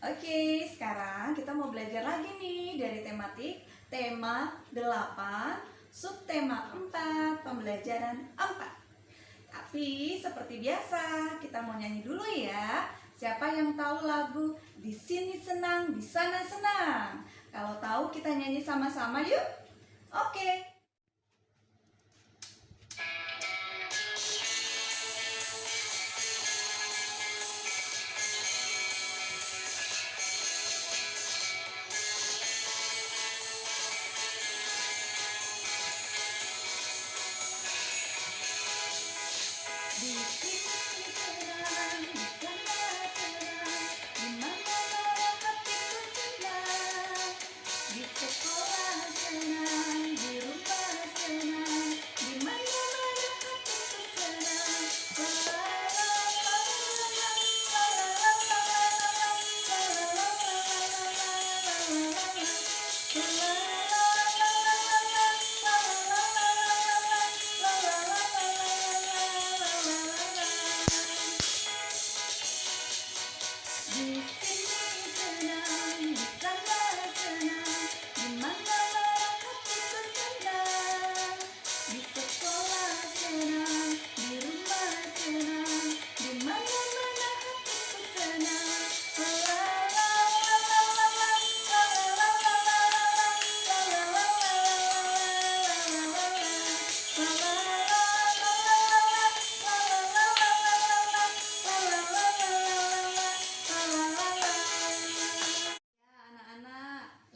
Oke, sekarang kita mau belajar lagi nih dari tematik tema 8, subtema 4, pembelajaran 4. Tapi seperti biasa, kita mau nyanyi dulu ya. Siapa yang tahu lagu Di Sini Senang, Di Sana Senang? Kalau tahu kita nyanyi sama-sama yuk. Oke. Di sini senang, di sana senang, di mana-mana hatiku senang. Di sekolah senang, di rumah senang, di mana-mana hatiku senang. La la la la la la la la la la la la. Di sini senang, di sana senang, di mana-mana hatiku senang. Di sekolah senang, di rumah senang, di mana-mana hatiku senang. La la la la la la la la la la la la la la la la.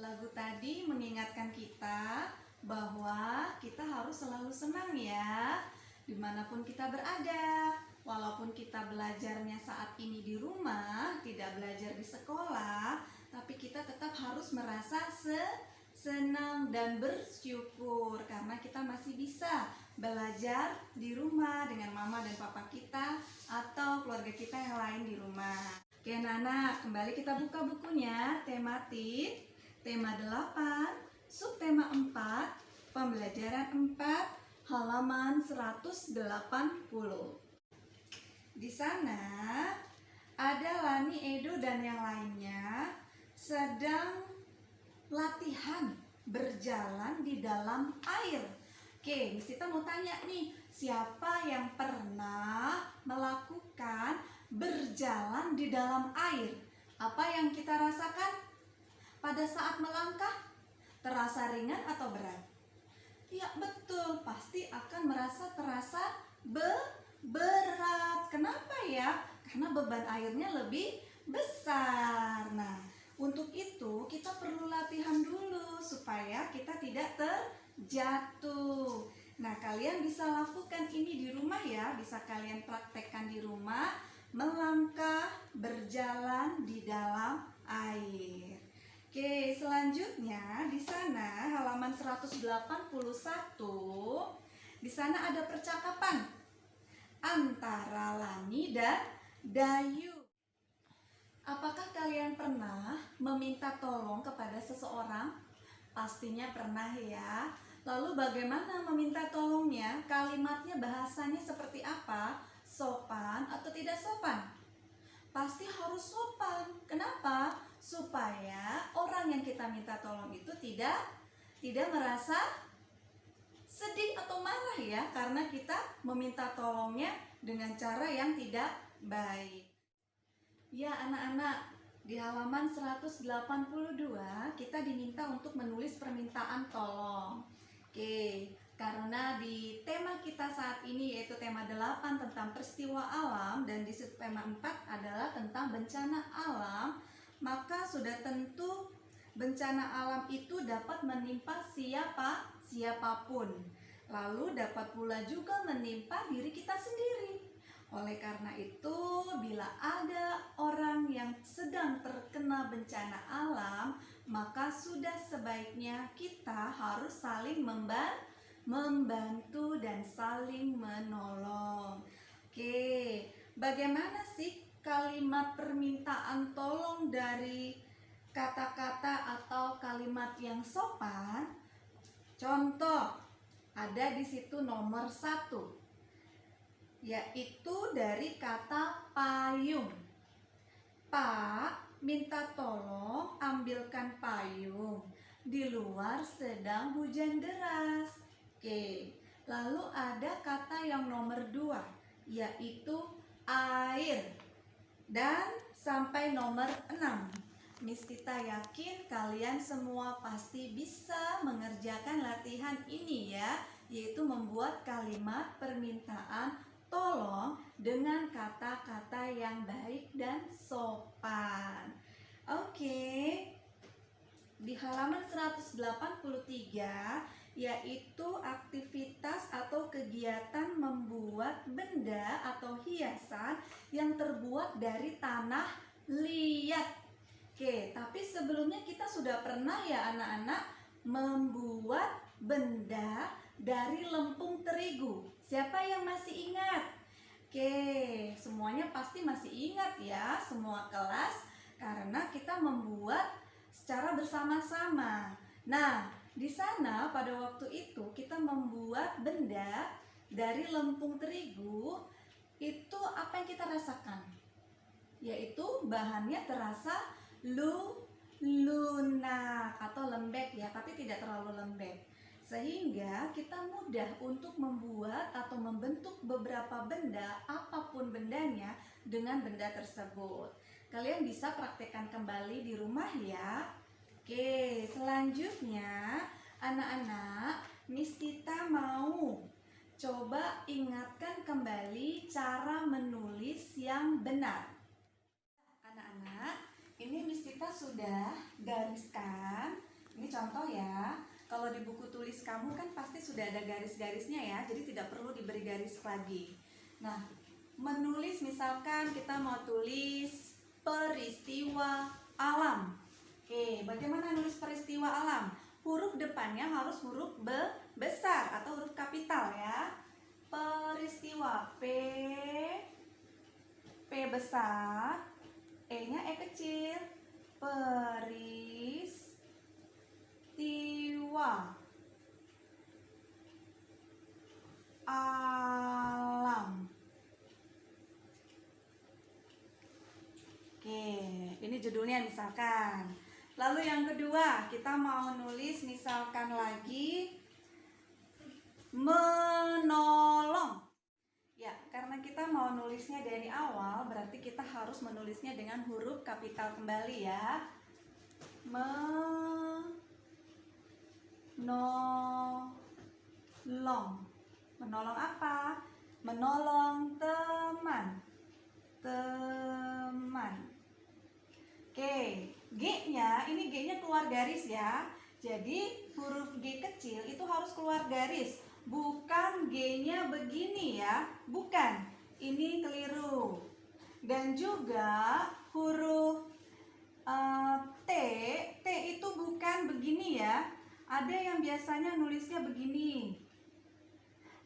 Lagu tadi mengingatkan kita bahwa kita harus selalu senang ya, dimanapun kita berada. Walaupun kita belajarnya saat ini di rumah, tidak belajar di sekolah, tapi kita tetap harus merasa senang dan bersyukur karena kita masih bisa belajar di rumah dengan mama dan papa kita atau keluarga kita yang lain di rumah. Oke anak-anak, kembali kita buka bukunya, tematik tema 8, subtema 4, pembelajaran 4, halaman 180. Di sana ada Lani, Edo, dan yang lainnya sedang latihan berjalan di dalam air. Oke, Miss Tita mau tanya nih, siapa yang pernah melakukan berjalan di dalam air? Apa yang kita rasakan pada saat melangkah? Terasa ringan atau berat? Ya betul, pasti akan terasa berat. Kenapa ya? Karena beban airnya lebih besar. Nah, untuk itu kita perlu latihan dulu supaya kita tidak terjatuh. Nah, kalian bisa lakukan ini di rumah ya, bisa kalian praktekkan di rumah, melangkah berjalan di dalam air. Oke, selanjutnya di sana halaman 181. Di sana ada percakapan antara Lani dan Dayu. Apakah kalian pernah meminta tolong kepada seseorang? Pastinya pernah ya. Lalu bagaimana meminta tolongnya? Kalimatnya, bahasanya seperti apa? Sopan atau tidak sopan? Pasti harus sopan. Kenapa? Supaya orang yang kita minta tolong itu tidak merasa sedih atau marah ya, karena kita meminta tolongnya dengan cara yang tidak baik. Ya anak-anak, di halaman 182 kita diminta untuk menulis permintaan tolong. Oke, karena di tema kita saat ini yaitu tema 8 tentang peristiwa alam dan di tema 4 adalah tentang bencana alam, maka sudah tentu bencana alam itu dapat menimpa siapapun. Lalu dapat pula juga menimpa diri kita sendiri. Oleh karena itu, bila ada orang yang sedang terkena bencana alam, maka sudah sebaiknya kita harus saling membantu dan saling menolong. Oke, bagaimana sih kalimat permintaan tolong dari kata-kata atau kalimat yang sopan? Contoh, ada di situ nomor 1, yaitu dari kata payung. Pak, minta tolong ambilkan payung. Di luar sedang hujan deras. Oke, lalu ada kata yang nomor 2, yaitu air. Dan sampai nomor 6. Miss Tita yakin kalian semua pasti bisa mengerjakan latihan ini ya, yaitu membuat kalimat permintaan tolong dengan kata-kata yang baik dan sopan. Oke. Di halaman 183 yaitu aktivitas atau kegiatan membuat benda atau hiasan yang terbuat dari tanah liat. Oke, tapi sebelumnya kita sudah pernah ya anak-anak membuat benda dari lempung terigu. Siapa yang masih ingat? Oke, semuanya pasti masih ingat ya, semua kelas, karena kita membuat secara bersama-sama. Nah, di sana pada waktu itu kita membuat benda dari lempung terigu. Itu apa yang kita rasakan? Yaitu bahannya terasa lunak atau lembek ya, tapi tidak terlalu lembek. Sehingga kita mudah untuk membuat atau membentuk beberapa benda, apapun bendanya, dengan benda tersebut. Kalian bisa praktekkan kembali di rumah ya. Oke, selanjutnya anak-anak, Miss Tita mau coba ingatkan kembali cara menulis yang benar. Anak-anak, ini Miss Tita sudah gariskan. Ini contoh ya. Kalau di buku tulis kamu kan pasti sudah ada garis-garisnya ya, jadi tidak perlu diberi garis lagi. Nah, menulis misalkan kita mau tulis peristiwa alam. Oke, bagaimana nulis peristiwa alam? Huruf depannya harus huruf besar atau huruf kapital ya. Peristiwa, P besar, E-nya E kecil. Peristiwa alam. Oke, ini judulnya misalkan. Lalu yang kedua, kita mau nulis misalkan lagi menolong. Ya, karena kita mau nulisnya dari awal, berarti kita harus menulisnya dengan huruf kapital kembali ya. Menolong. Menolong apa? Menolong teman. Oke, G-nya, ini G-nya keluar garis ya. Jadi huruf G kecil itu harus keluar garis. Bukan G-nya begini ya. Bukan, ini keliru. Dan juga huruf T itu bukan begini ya. Ada yang biasanya nulisnya begini.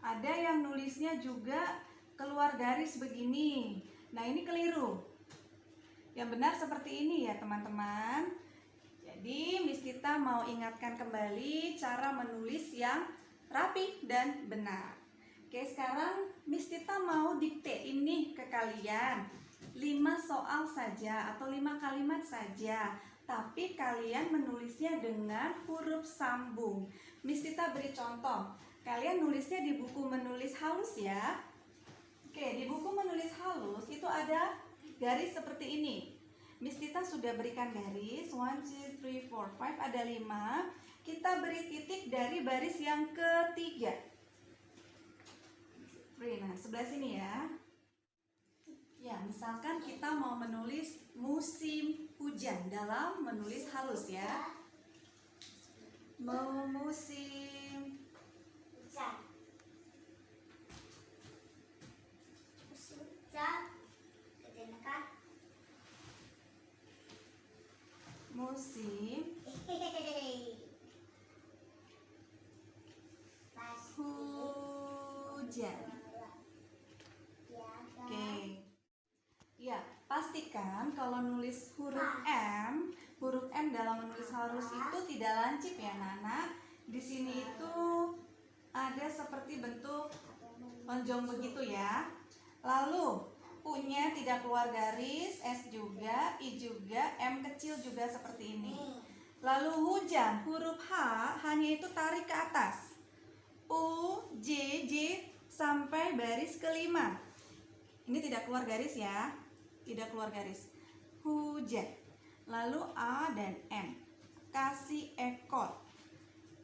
Ada yang nulisnya juga keluar garis begini. Nah, ini keliru. Yang benar seperti ini ya teman-teman. Jadi Miss Tita mau ingatkan kembali cara menulis yang rapi dan benar. Oke, sekarang Miss Tita mau dikte ini ke kalian 5 soal saja atau 5 kalimat saja. Tapi kalian menulisnya dengan huruf sambung. Miss Tita beri contoh. Kalian nulisnya di buku menulis halus ya. Oke, di buku menulis halus itu ada garis seperti ini. Miss Tita sudah berikan garis 1, 2, 3, 4, 5, ada 5. Kita beri titik dari baris yang ketiga. Nah, sebelah sini ya. Ya, misalkan kita mau menulis musim hujan dalam menulis halus ya. Musim hujan. Musim hujan. Oke. Ya, pastikan kalau nulis huruf M dalam menulis halus itu tidak lancip ya, Nana. Di sini itu ada seperti bentuk lonjong begitu ya. Lalu U-nya tidak keluar garis, S juga, I juga, M kecil juga seperti ini. Lalu hujan, huruf H hanya itu tarik ke atas. U, J, J sampai baris kelima. Ini tidak keluar garis ya, tidak keluar garis. Hujan. Lalu A dan M. Kasih ekor.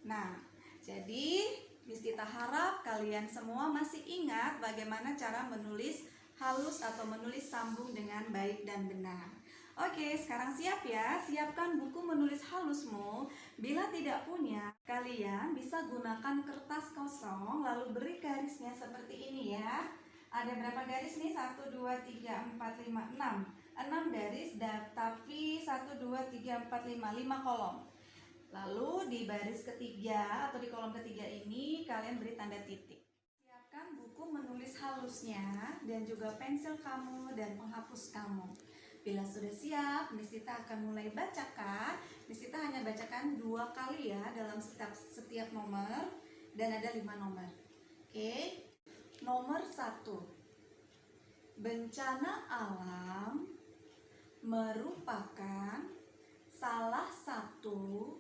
Nah, jadi Miss Tita harap kalian semua masih ingat bagaimana cara menulis halus atau menulis sambung dengan baik dan benar. Oke, sekarang siap ya. Siapkan buku menulis halusmu. Bila tidak punya, kalian bisa gunakan kertas kosong lalu beri garisnya seperti ini ya. Ada berapa garis nih? 1, 2, 3, 4, 5, 6. 6 garis, tapi 1, 2, 3, 4, 5 kolom. Lalu di baris ketiga atau di kolom ketiga ini kalian beri tanda titik. Siapkan buku menulis halusnya dan juga pensil kamu dan penghapus kamu. Bila sudah siap, Miss Tita akan mulai bacakan. Miss Tita hanya bacakan 2 kali ya dalam setiap nomor dan ada 5 nomor. Oke. Nomor 1. Bencana alam merupakan salah satu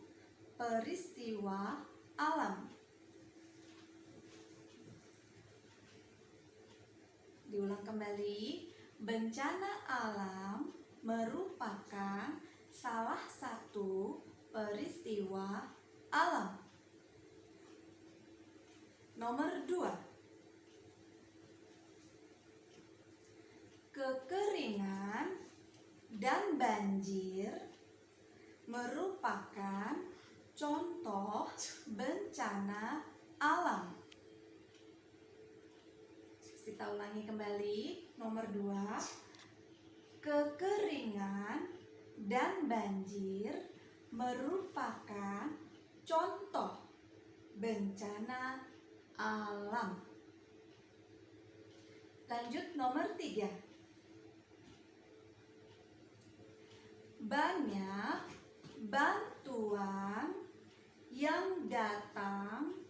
peristiwa alam. Diulang kembali, bencana alam merupakan salah satu peristiwa alam. Nomor 2. Kekeringan dan banjir merupakan contoh bencana alam. Kita ulangi kembali. Nomor 2. Kekeringan dan banjir merupakan contoh bencana alam. Lanjut nomor 3. Banyak bantuan yang datang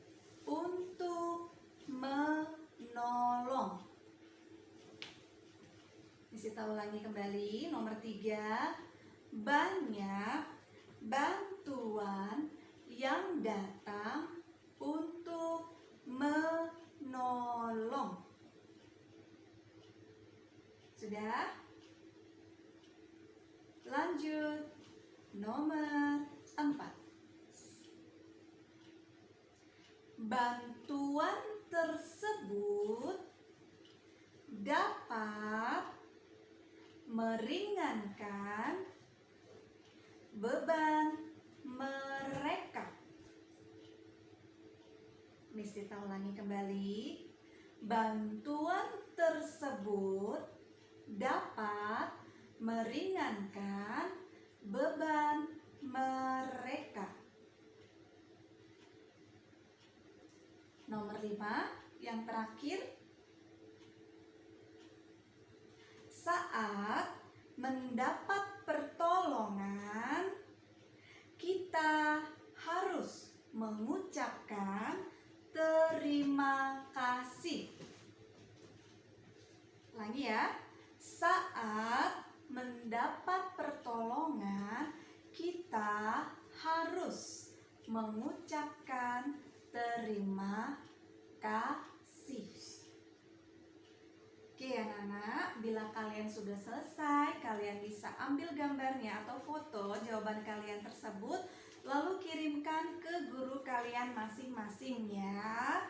untuk menolong. Kita ulangi kembali. Nomor 3. Banyak bantuan yang datang untuk menolong. Sudah? Lanjut. Nomor 4. Bantuan tersebut dapat meringankan beban mereka. Miss Tita ulangi kembali. Bantuan tersebut dapat meringankan beban mereka. Nomor 5, yang terakhir. Saat mendapat pertolongan, kita harus mengucapkan terima kasih. Lagi ya. Saat mendapat pertolongan, kita harus mengucapkan terima kasih. Oke anak-anak, bila kalian sudah selesai, kalian bisa ambil gambarnya atau foto jawaban kalian tersebut, lalu kirimkan ke guru kalian masing-masing ya.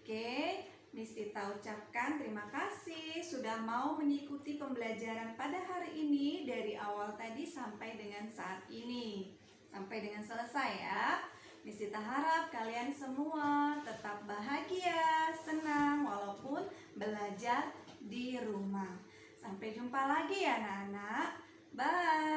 Oke, Miss Tita ucapkan terima kasih sudah mau mengikuti pembelajaran pada hari ini dari awal tadi sampai dengan saat ini, sampai dengan selesai ya. Miss Tita harap kalian semua tetap bahagia, senang walaupun belajar di rumah. Sampai jumpa lagi ya anak-anak. Bye.